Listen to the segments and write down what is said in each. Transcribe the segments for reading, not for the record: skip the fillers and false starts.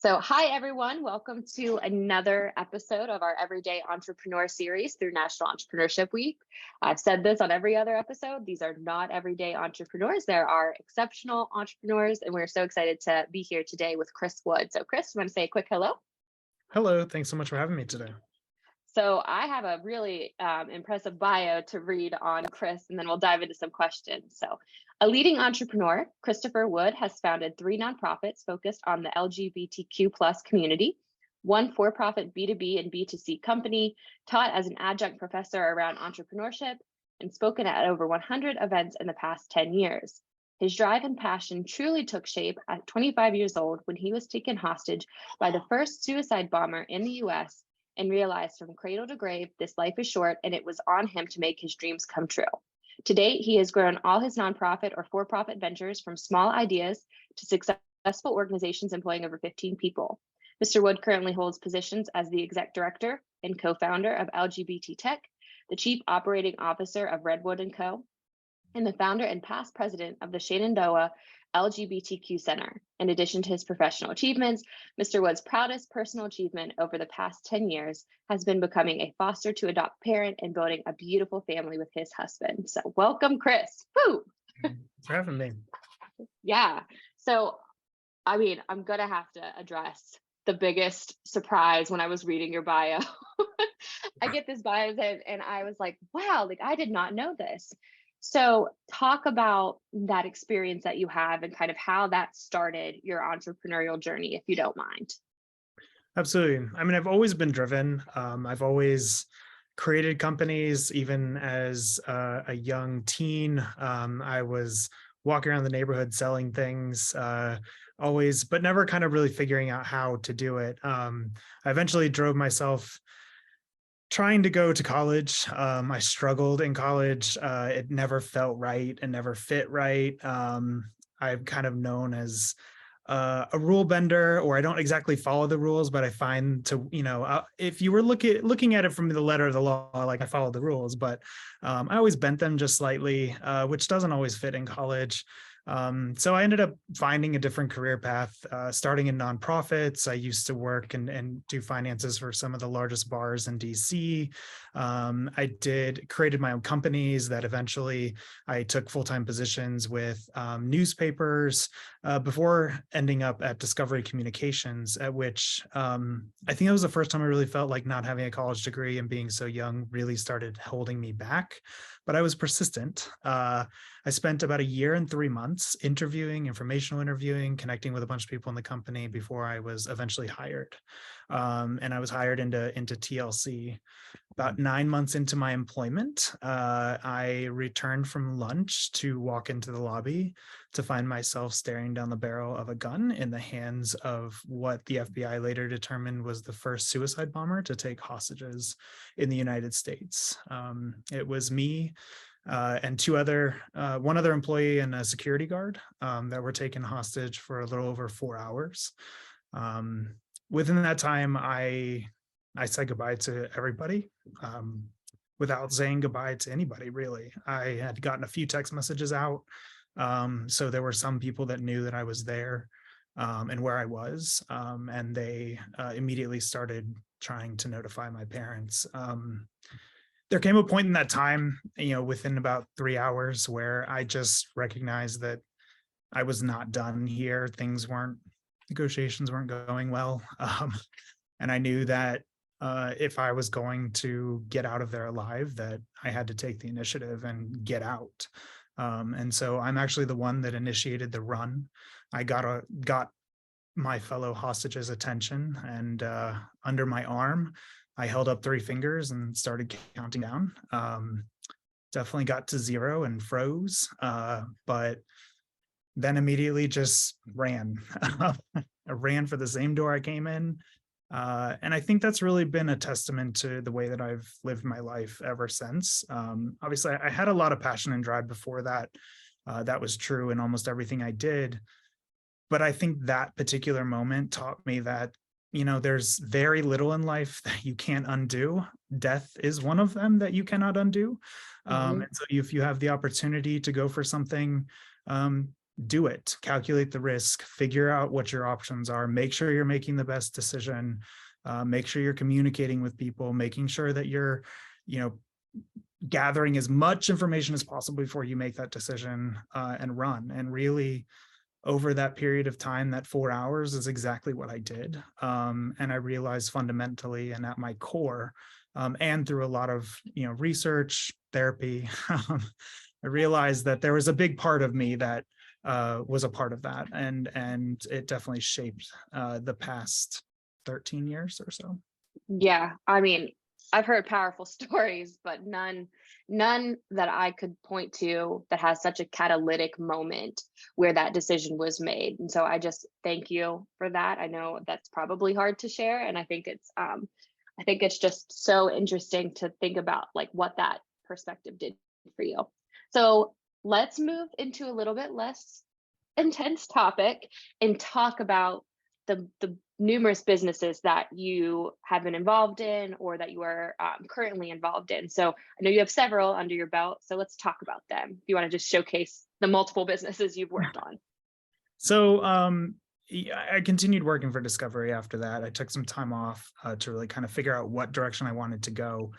So, hi everyone. Welcome to another episode of our Everyday Entrepreneur series through National Entrepreneurship Week. I've said this on every other episode. These are not everyday entrepreneurs. There are exceptional entrepreneurs, and we're so excited to be here today with Chris Wood. So, Chris, you want to say a quick hello? Hello, thanks so much for having me today. So, I have a really impressive bio to read on Chris, and then we'll dive into some questions. So, a leading entrepreneur, Christopher Wood has founded 3 nonprofits focused on the LGBTQ plus community, one for-profit B2B and B2C company, taught as an adjunct professor around entrepreneurship, and spoken at over 100 events in the past 10 years. His drive and passion truly took shape at 25 years old when he was taken hostage by the first suicide bomber in the US and realized from cradle to grave, this life is short and it was on him to make his dreams come true. To date, he has grown all his nonprofit or for-profit ventures from small ideas to successful organizations employing over 15 people. Mr. Wood currently holds positions as the exec director and co-founder of LGBT Tech, the chief operating officer of Redwood & Co., and the founder and past president of the Shenandoah LGBTQ Center. In addition to his professional achievements, Mr. Wood's proudest personal achievement over the past 10 years has been becoming a foster to adopt parent and building a beautiful family with his husband. So welcome, Chris. Woo! Thanks for having me. Yeah. So, I'm going to have to address the biggest surprise when I was reading your bio. I get this bio and I was like, wow, I did not know this. So talk about that experience that you have and kind of how that started your entrepreneurial journey, if you don't mind. Absolutely. I've always been driven. I've always created companies, even as a young teen. I was walking around the neighborhood selling things, always, but never kind of really figuring out how to do it. I eventually drove myself trying to go to college. I struggled in college. It never felt right and never fit right. I'm kind of known as a rule bender, or I don't exactly follow the rules, but I find if you were looking at it from the letter of the law, like I follow the rules, but I always bent them just slightly, which doesn't always fit in college. So I ended up finding a different career path, starting in nonprofits. I used to work and do finances for some of the largest bars in DC. I created my own companies that eventually I took full-time positions with newspapers before ending up at Discovery Communications, at which I think it was the first time I really felt like not having a college degree and being so young really started holding me back. But I was persistent. I spent about a year and 3 months informational interviewing, connecting with a bunch of people in the company before I was eventually hired. And I was hired into TLC. About 9 months into my employment, I returned from lunch to walk into the lobby to find myself staring down the barrel of a gun in the hands of what the FBI later determined was the first suicide bomber to take hostages in the United States. It was me and one other employee and a security guard that were taken hostage for a little over 4 hours. Within that time, I said goodbye to everybody without saying goodbye to anybody, really. I had gotten a few text messages out. So there were some people that knew that I was there and where I was. And they immediately started trying to notify my parents. There came a point in that time, within about 3 hours, where I just recognized that I was not done here. Negotiations weren't going well. And I knew that if I was going to get out of there alive, that I had to take the initiative and get out. And so I'm actually the one that initiated the run. I got my fellow hostages' attention, and under my arm, I held up 3 fingers and started counting down. Definitely got to 0 and froze, but then immediately just ran. I ran for the same door I came in. And I think that's really been a testament to the way that I've lived my life ever since. Obviously, I had a lot of passion and drive before that. That was true in almost everything I did. But I think that particular moment taught me that, there's very little in life that you can't undo. Death is one of them that you cannot undo. And so if you have the opportunity to go for something, do it, calculate the risk, figure out what your options are, make sure you're making the best decision, make sure you're communicating with people, making sure that you're, you know, gathering as much information as possible before you make that decision, and run. And really, over that period of time, that 4 hours is exactly what I did. And I realized fundamentally and at my core, and through a lot of, you know, research, therapy, I realized that there was a big part of me that was a part of that, and it definitely shaped the past 13 years or so. Yeah, I mean, I've heard powerful stories, but none that I could point to that has such a catalytic moment where that decision was made. And so I just thank you for that. I know that's probably hard to share, and I think it's just so interesting to think about like what that perspective did for you. So let's move into a little bit less intense topic and talk about the numerous businesses that you have been involved in or that you are currently involved in. So I know you have several under your belt. So let's talk about them. If you want to just showcase the multiple businesses you've worked on. So I continued working for Discovery after that. I took some time off to really kind of figure out what direction I wanted to go.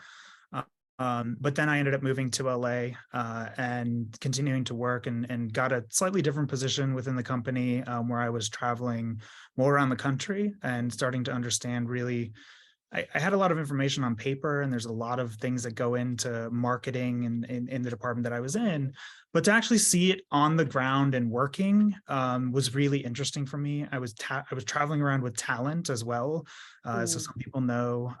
But then I ended up moving to LA and continuing to work and got a slightly different position within the company, where I was traveling more around the country and starting to understand really. I had a lot of information on paper, and there's a lot of things that go into marketing and in the department that I was in, but to actually see it on the ground and working was really interesting for me. I was traveling around with talent as well. So some people know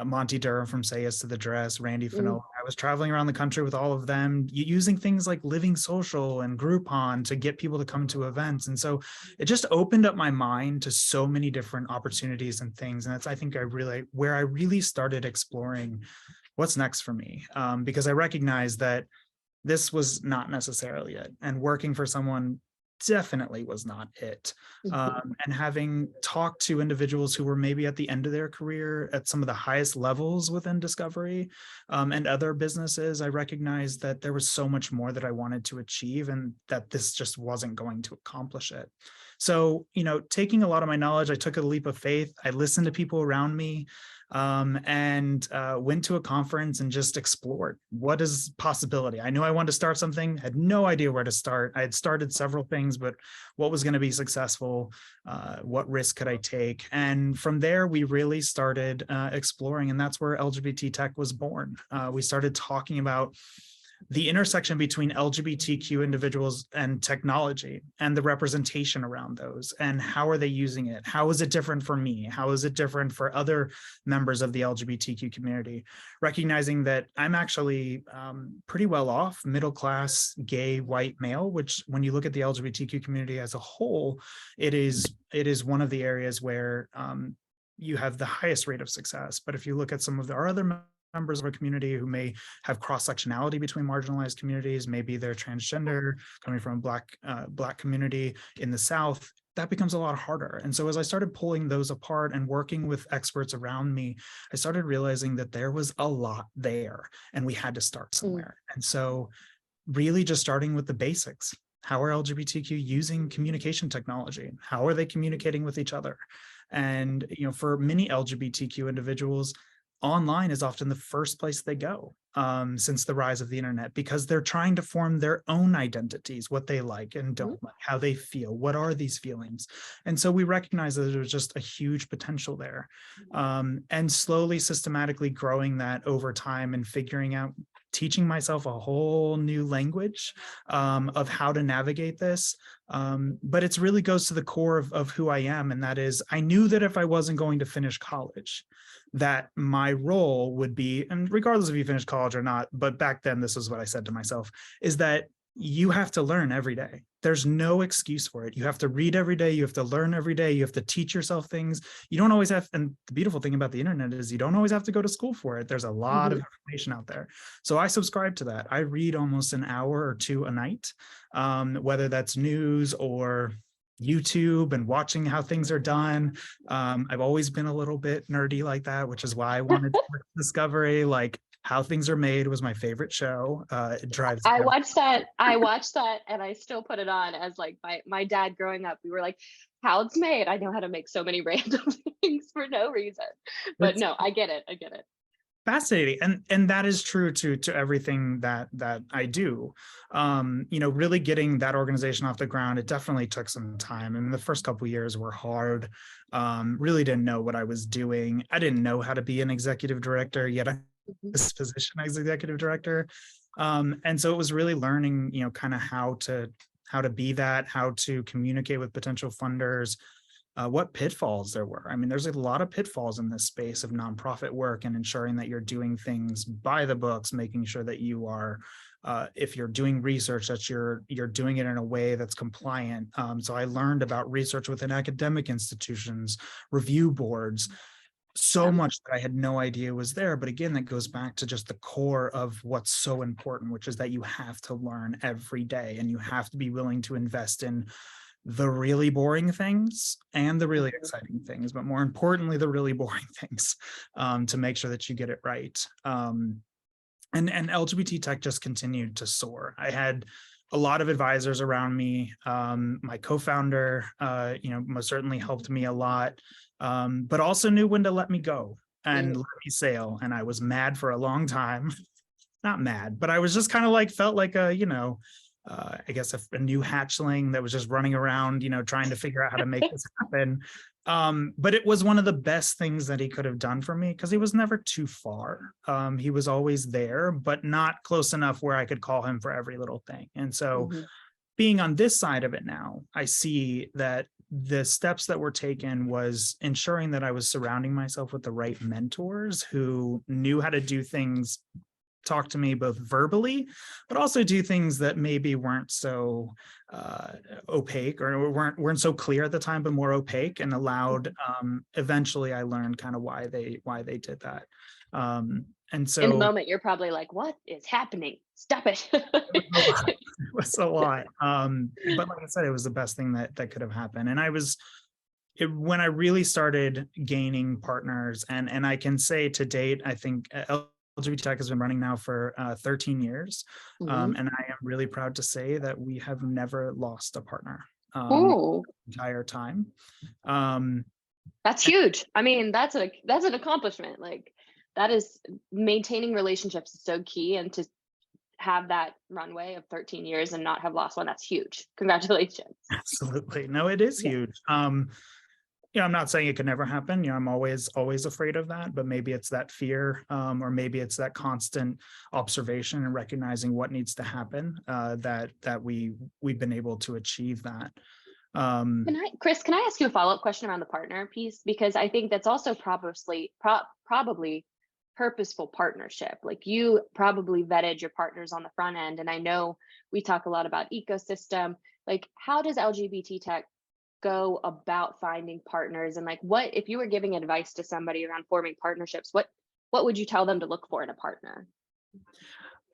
Monty Durham from Say Yes to the Dress, Randy Fanola. I was traveling around the country with all of them, using things like Living Social and Groupon to get people to come to events. And so it just opened up my mind to so many different opportunities and things. And that's, I think, where I really started exploring what's next for me, because I recognized that this was not necessarily it. And working for someone definitely was not it. And having talked to individuals who were maybe at the end of their career at some of the highest levels within Discovery and other businesses, I recognized that there was so much more that I wanted to achieve and that this just wasn't going to accomplish it. So, you know, taking a lot of my knowledge, I took a leap of faith. I listened to people around me, and went to a conference and just explored what is possibility. I knew I wanted to start something, had no idea where to start. I had started several things, but what was going to be successful? What risk could I take? And from there, we really started exploring, and that's where LGBT Tech was born. We started talking about the intersection between LGBTQ individuals and technology and the representation around those, and how are they using it? How is it different for me? How is it different for other members of the LGBTQ community? Recognizing that I'm actually pretty well off, middle class, gay, white male, which when you look at the LGBTQ community as a whole, it is one of the areas where you have the highest rate of success. But if you look at some of our other members of a community who may have cross-sectionality between marginalized communities, maybe they're transgender, coming from a Black community in the South, that becomes a lot harder. And so as I started pulling those apart and working with experts around me, I started realizing that there was a lot there and we had to start somewhere. And so really just starting with the basics. How are LGBTQ using communication technology? How are they communicating with each other? And, you know, for many LGBTQ individuals, online is often the first place they go since the rise of the internet, because they're trying to form their own identities, what they like and don't like, how they feel, what are these feelings. And so we recognize that there was just a huge potential there, and slowly, systematically growing that over time and figuring out, teaching myself a whole new language of how to navigate this. But it really goes to the core of who I am. And that is, I knew that if I wasn't going to finish college, that my role would be, and regardless if you finish college or not, but back then, this is what I said to myself, is that you have to learn every day. There's no excuse for it. You have to read every day. You have to learn every day. You have to teach yourself things. You don't always have, and the beautiful thing about the internet is you don't always have to go to school for it. There's a lot of information out there. So I subscribe to that. I read almost an hour or two a night, whether that's news or YouTube and watching how things are done. I've always been a little bit nerdy like that, which is why I wanted to work Discovery. Like, How Things Are Made was my favorite show. It drives I watched that. I watched that, and I still put it on as like my dad growing up. We were like, "How it's made." I know how to make so many random things for no reason. But it's no, I get it. I get it. fascinating, and that is true to everything that I do. Really getting that organization off the ground, it definitely took some time. I mean, the first couple of years were hard. Really didn't know what I was doing. I didn't know how to be an executive director, yet I Mhm. this position as executive director. And so it was really learning, kind of how to be that, how to communicate with potential funders, what pitfalls there were. I mean, there's a lot of pitfalls in this space of nonprofit work, and ensuring that you're doing things by the books, making sure that you are, if you're doing research, that you're doing it in a way that's compliant. So I learned about research within academic institutions, review boards, so Yeah. much that I had no idea was there. But again, that goes back to just the core of what's so important, which is that you have to learn every day, and you have to be willing to invest in the really boring things and the really Mhm. exciting things, but more importantly, the really boring things, to make sure that you get it right. And LGBT tech just continued to soar. I had a lot of advisors around me. My co-founder, most certainly helped me a lot, but also knew when to let me go and Mm. let me sail. And I was mad for a long time. Not mad, but I was just kind of like, felt like I guess a new hatchling that was just running around, trying to figure out how to make this happen. But it was one of the best things that he could have done for me, because he was never too far. He was always there, but not close enough where I could call him for every little thing. And so Mhm. being on this side of it now, I see that the steps that were taken was ensuring that I was surrounding myself with the right mentors who knew how to do things, talk to me both verbally, but also do things that maybe weren't so opaque, or weren't so clear at the time, but more opaque, and allowed. Eventually, I learned kind of why they did that. And In the so moment, you're probably like, "What is happening? Stop it." it was a lot. It was a lot. But like I said, it was the best thing that could have happened. And when I really started gaining partners, and I can say to date, I think LGBT Tech has been running now for 13 years. Mhm. And I am really proud to say that we have never lost a partner, Ooh, the entire time. Um, that's huge. I mean, that's an accomplishment. Like, that is maintaining relationships is so key, and to have that runway of 13 years and not have lost one, that's huge. Congratulations. Absolutely. No, it is Yeah. huge. I'm not saying it could never happen. I'm always afraid of that, but maybe it's that fear, or maybe it's that constant observation and recognizing what needs to happen, that we've been able to achieve that. Um, Chris, can I ask you a follow-up question around the partner piece? Because I think that's also probably purposeful partnership. Like, you probably vetted your partners on the front end. And I know we talk a lot about ecosystem. Like, how does LGBT tech go about finding partners? And like, what if you were giving advice to somebody around forming partnerships, what would you tell them to look for in a partner?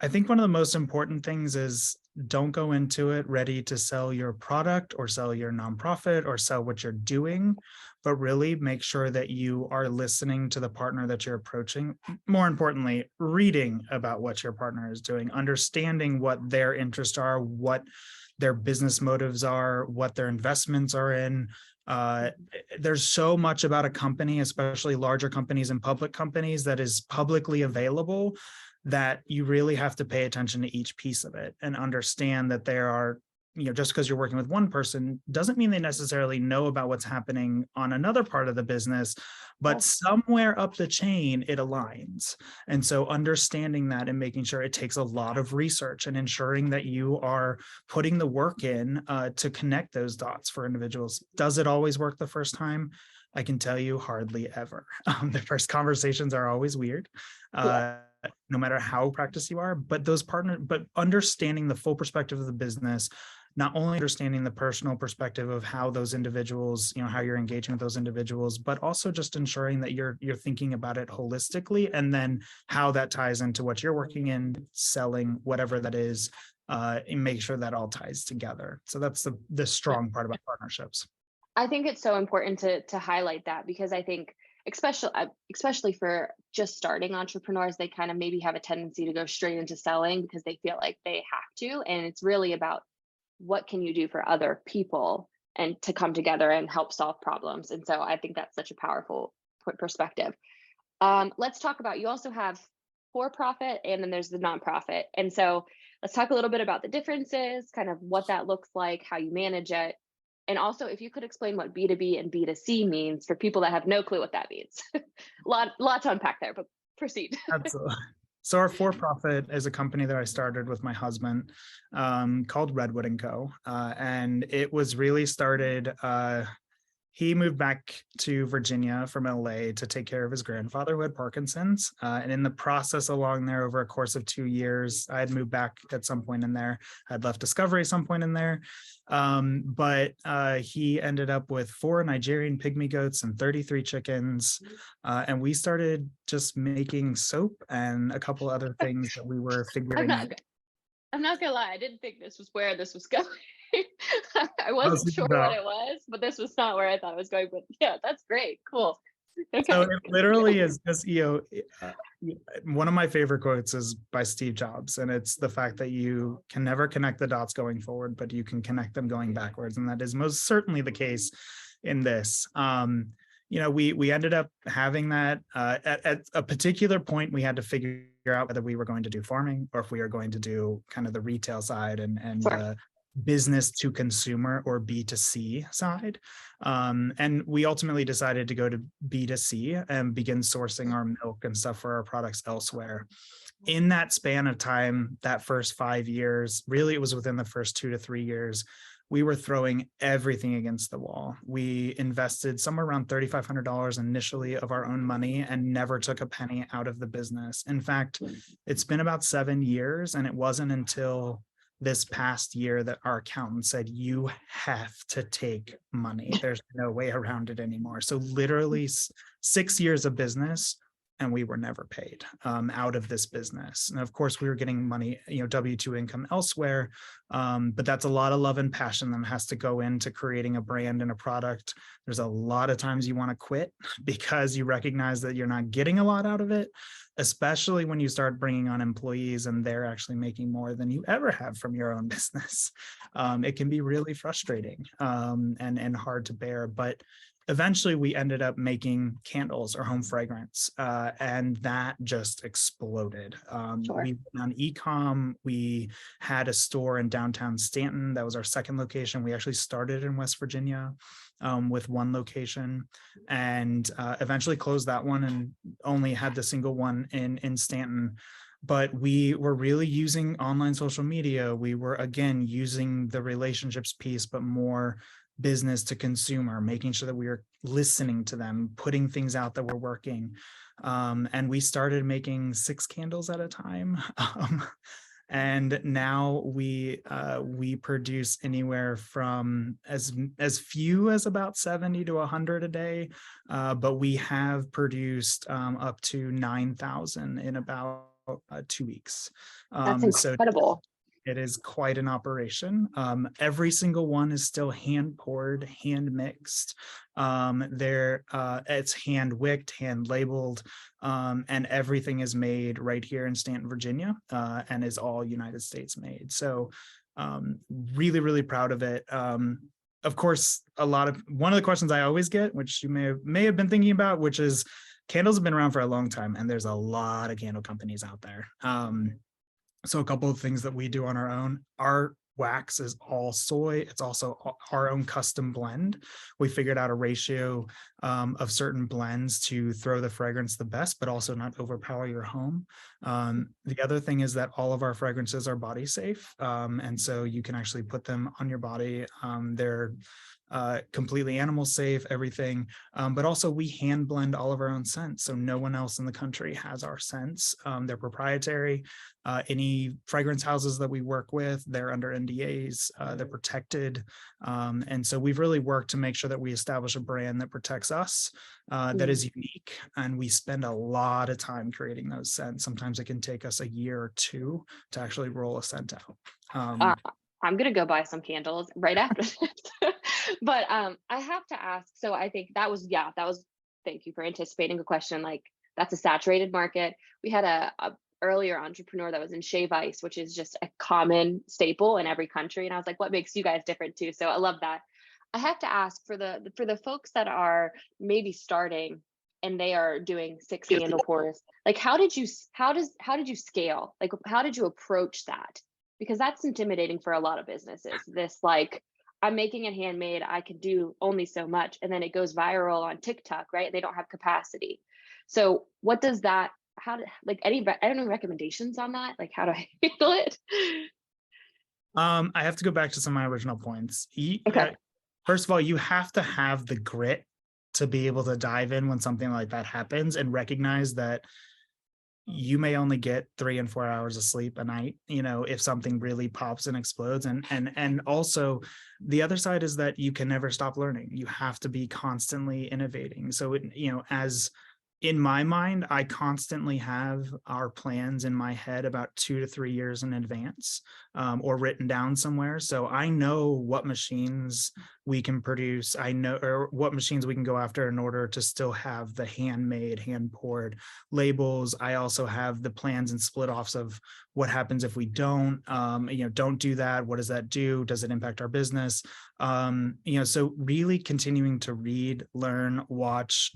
I think one of the most important things is, don't go into it ready to sell your product or sell your nonprofit or sell what you're doing, but really make sure that you are listening to the partner that you're approaching. More importantly, reading about what your partner is doing, understanding what their interests are, what their business motives are, what their investments are in. Uh, there's so much about a company, especially larger companies and public companies, that is publicly available, that you really have to pay attention to each piece of it and understand that there are, just because you're working with one person doesn't mean they necessarily know about what's happening on another part of the business, but Yeah. somewhere up the chain it aligns. And so understanding that and making sure, it takes a lot of research, and ensuring that you are putting the work in, to connect those dots for individuals. Does it always work the first time? I can tell you, hardly ever. The first conversations are always weird. Yeah. No matter how practiced you are, but understanding the full perspective of the business, not only understanding the personal perspective of how those individuals, how you're engaging with those individuals, but also just ensuring that you're thinking about it holistically, and then how that ties into what you're working in, selling, whatever that is, and make sure that all ties together. So that's the strong part about partnerships. I think it's so important to highlight that, because I think especially for just starting entrepreneurs, they kind of maybe have a tendency to go straight into selling because they feel like they have to. And it's really about what can you do for other people and to come together and help solve problems. And so I think that's such a powerful perspective. Let's talk about, you also have for profit and then there's the nonprofit. And so let's talk a little bit about the differences, kind of what that looks like, how you manage it. And also, if you could explain what B2B and B2C means for people that have no clue what that means. lot to unpack there, but proceed. Absolutely. So our for-profit is a company that I started with my husband, called Redwood and Co. And it was really started, he moved back to Virginia from LA to take care of his grandfather who had Parkinson's. And in the process along there, over a course of 2 years, I had moved back at some point in there. I'd left Discovery some point in there. But he ended up with 4 Nigerian pygmy goats and 33 chickens. And we started just making soap and a couple other things that we were figuring out. I'm not gonna lie, I didn't think this was where this was going. I wasn't sure what it was, but this was not where I thought it was going. But yeah, that's great. Cool. Okay. So it literally is just, one of my favorite quotes is by Steve Jobs, and it's the fact that you can never connect the dots going forward, but you can connect them going backwards. And that is most certainly the case in this. We ended up having that at a particular point. We had to figure out whether we were going to do farming or if we are going to do kind of the retail side and Sure. business to consumer or B2C side. And we ultimately decided to go to B2C and begin sourcing our milk and stuff for our products elsewhere. In that span of time, that first 5 years, really it was within the first 2 to 3 years, we were throwing everything against the wall. We invested somewhere around $3,500 initially of our own money and never took a penny out of the business. In fact, it's been about 7 years, and it wasn't until this past year that our accountant said, you have to take money. There's no way around it anymore. So literally 6 years of business, and we were never paid out of this business. And of course, we were getting money, W-2 income elsewhere, but that's a lot of love and passion that has to go into creating a brand and a product. There's a lot of times you want to quit because you recognize that you're not getting a lot out of it, especially when you start bringing on employees and they're actually making more than you ever have from your own business. It can be really frustrating and hard to bear, but eventually we ended up making candles or home fragrance, and that just exploded. Sure. We went on e-com. We had a store in downtown Stanton. That was our second location. We actually started in West Virginia with one location, and eventually closed that one and only had the single one in Stanton. But we were really using online social media. We were, again, using the relationships piece, but more business to consumer, making sure that we are listening to them, putting things out that were working. And we started making 6 candles at a time. And now we produce anywhere from as few as about 70 to 100 a day, but we have produced up to 9,000 in about 2 weeks. That's incredible. It is quite an operation. Every single one is still hand poured, hand mixed. It's hand wicked, hand labeled, and everything is made right here in Stanton, Virginia, and is all United States made. So really, really proud of it. Of course, one of the questions I always get, which you may have been thinking about, which is candles have been around for a long time, and there's a lot of candle companies out there. So a couple of things that we do on our own. Our wax is all soy. It's also our own custom blend. We figured out a ratio of certain blends to throw the fragrance the best, but also not overpower your home. The other thing is that all of our fragrances are body safe. And so you can actually put them on your body. They're completely animal safe, everything. But also we hand blend all of our own scents. So no one else in the country has our scents. They're proprietary. Any fragrance houses that we work with, they're under NDAs, they're protected. And so we've really worked to make sure that we establish a brand that protects us, that is unique. And we spend a lot of time creating those scents. Sometimes it can take us a year or 2 to actually roll a scent out. I'm gonna go buy some candles right after this. But I have to ask, so I think that was thank you for anticipating a question. Like, that's a saturated market. We had a earlier entrepreneur that was in shave ice, which is just a common staple in every country. And I was like, what makes you guys different too? So I love that. I have to ask for the folks that are maybe starting and they are doing six handle pours, like how did you scale? Like how did you approach that? Because that's intimidating for a lot of businesses. This like, I'm making it handmade, I could do only so much, and then it goes viral on TikTok, right? They don't have capacity. So what does that, how do, like any, I don't know, recommendations on that? Like how do I handle it? I have to go back to some of my original points. Okay. First of all, you have to have the grit to be able to dive in when something like that happens and recognize that you may only get 3 and 4 hours of sleep a night, if something really pops and explodes. And also the other side is that you can never stop learning. You have to be constantly innovating. So as in my mind, I constantly have our plans in my head about 2 to 3 years in advance, or written down somewhere. So I know what machines we can produce. I know, or what machines we can go after in order to still have the handmade, hand poured labels. I also have the plans and split offs of what happens if we don't do that. What does that do? Does it impact our business? So really continuing to read, learn, watch,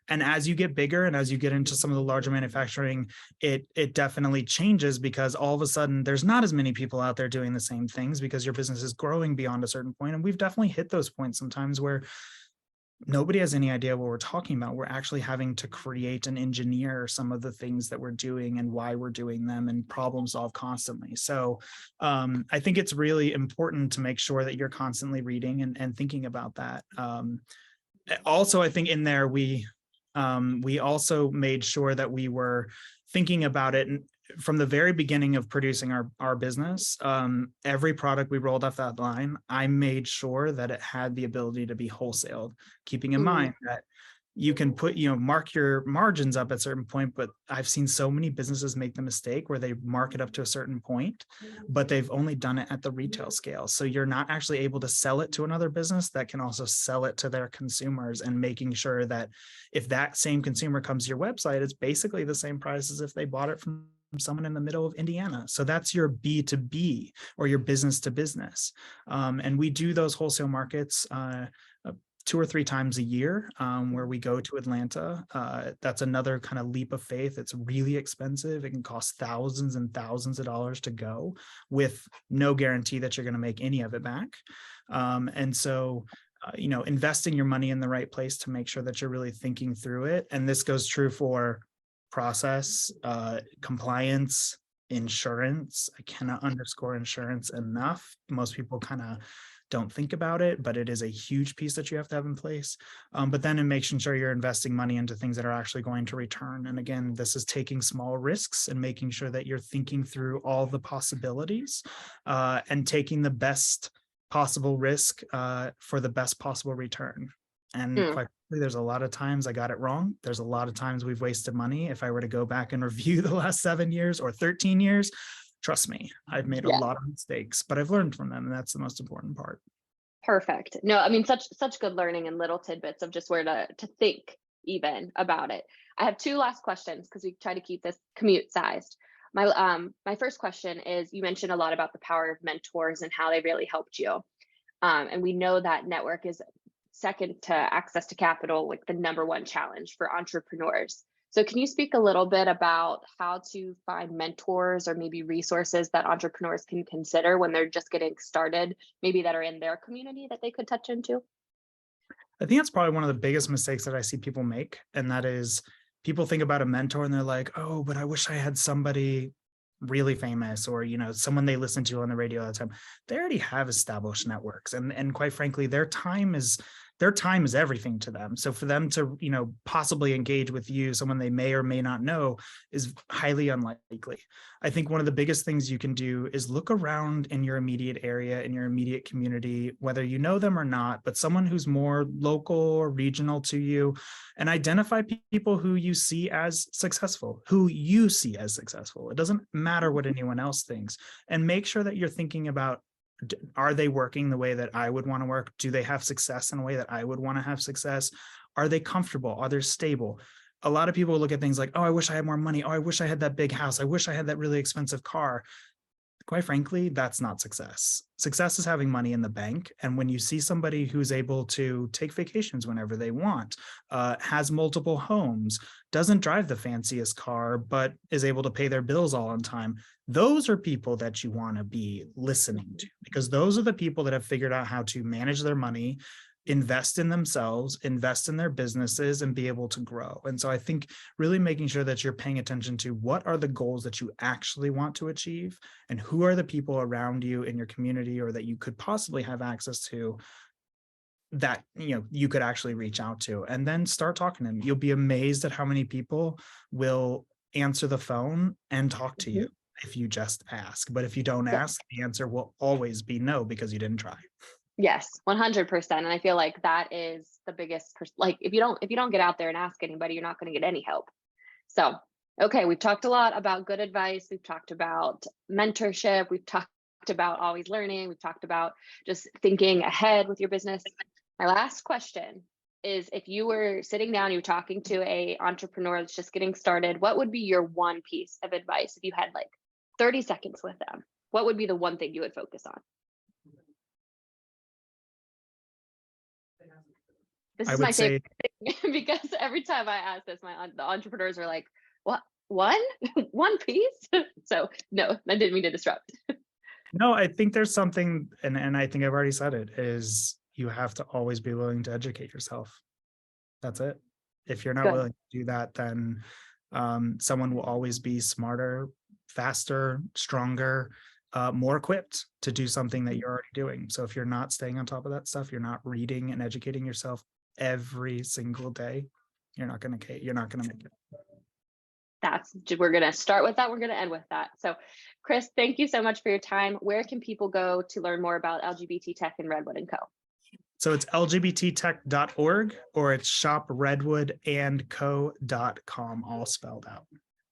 and as you get bigger and as you get into some of the larger manufacturing, it definitely changes, because all of a sudden there's not as many people out there doing the same things because your business is growing beyond a certain point. And we've definitely hit those points sometimes where nobody has any idea what we're talking about. We're actually having to create and engineer some of the things that we're doing and why we're doing them and problem solve constantly. So I think it's really important to make sure that you're constantly reading and thinking about that. Also, I think in there, we also made sure that we were thinking about it from the very beginning of producing our business. Every product we rolled off that line, I made sure that it had the ability to be wholesaled, keeping in mind that you can mark your margins up at a certain point, but I've seen so many businesses make the mistake where they mark it up to a certain point, but they've only done it at the retail scale. So you're not actually able to sell it to another business that can also sell it to their consumers, and making sure that if that same consumer comes to your website, it's basically the same price as if they bought it from someone in the middle of Indiana. So that's your B2B, or your business to business. And we do those wholesale markets 2 or 3 times a year, where we go to Atlanta. That's another kind of leap of faith. It's really expensive. It can cost thousands and thousands of dollars to go, with no guarantee that you're going to make any of it back. And so investing your money in the right place to make sure that you're really thinking through it. And this goes true for process, compliance, insurance. I cannot underscore insurance enough. Most people kind of don't think about it, but it is a huge piece that you have to have in place. But then in making sure you're investing money into things that are actually going to return. And again, this is taking small risks and making sure that you're thinking through all the possibilities, and taking the best possible risk for the best possible return. And quite frankly, there's a lot of times I got it wrong. There's a lot of times we've wasted money. If I were to go back and review the last 7 years or 13 years, trust me, I've made a lot of mistakes, but I've learned from them, and that's the most important part. Perfect. No, I mean, such good learning and little tidbits of just where to think even about it. I have 2 last questions because we try to keep this commute sized. My first question is, you mentioned a lot about the power of mentors and how they really helped you. And we know that network is second to access to capital, like the number one challenge for entrepreneurs. So can you speak a little bit about how to find mentors or maybe resources that entrepreneurs can consider when they're just getting started, maybe that are in their community that they could touch into? I think that's probably one of the biggest mistakes that I see people make. And that is, people think about a mentor and they're like, oh, but I wish I had somebody really famous, or someone they listen to on the radio all the time. They already have established networks, and quite frankly, their time is everything to them. So for them to possibly engage with you, someone they may or may not know, is highly unlikely. I think one of the biggest things you can do is look around in your immediate area, in your immediate community, whether you know them or not, but someone who's more local or regional to you, and identify people who you see as successful. It doesn't matter what anyone else thinks, and make sure that you're thinking about, are they working the way that I would want to work? Do they have success in a way that I would want to have success? Are they comfortable? Are they stable? A lot of people look at things like, oh, I wish I had more money. Oh, I wish I had that big house. I wish I had that really expensive car. Quite frankly, that's not success. Success is having money in the bank. And when you see somebody who's able to take vacations whenever they want, has multiple homes, doesn't drive the fanciest car, but is able to pay their bills all on time, those are people that you want to be listening to, because those are the people that have figured out how to manage their money, invest in themselves, invest in their businesses, and be able to grow. And so I think really making sure that you're paying attention to what are the goals that you actually want to achieve, and who are the people around you in your community or that you could possibly have access to that you could actually reach out to, and then start talking to them. You'll be amazed at how many people will answer the phone and talk to you if you just ask. But if you don't ask, the answer will always be no, because you didn't try. Yes, 100%. And I feel like that is the biggest, like if you don't get out there and ask anybody, you're not going to get any help. So, okay, we've talked a lot about good advice. We've talked about mentorship. We've talked about always learning. We've talked about just thinking ahead with your business. My last question is, if you were sitting down, you were talking to a entrepreneur that's just getting started, what would be your one piece of advice if you had like 30 seconds with them? What would be the one thing you would focus on? This is my favorite thing because every time I ask this, the entrepreneurs are like, "What? One? One piece?" So no, I didn't mean to disrupt. No, I think there's something, and I think I've already said it, is you have to always be willing to educate yourself. That's it. If you're not Good. willing to do that, then someone will always be smarter, faster, stronger, more equipped to do something that you're already doing. So if you're not staying on top of that stuff, you're not reading and educating yourself every single day, you're not going to make it. We're going to start with that. We're going to end with that. So Chris, thank you so much for your time. Where can people go to learn more about LGBT tech and Redwood & Co? So it's lgbttech.org, or it's shopredwoodandco.com, all spelled out.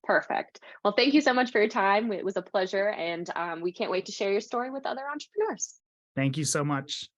Perfect. Well, thank you so much for your time. It was a pleasure. And we can't wait to share your story with other entrepreneurs. Thank you so much.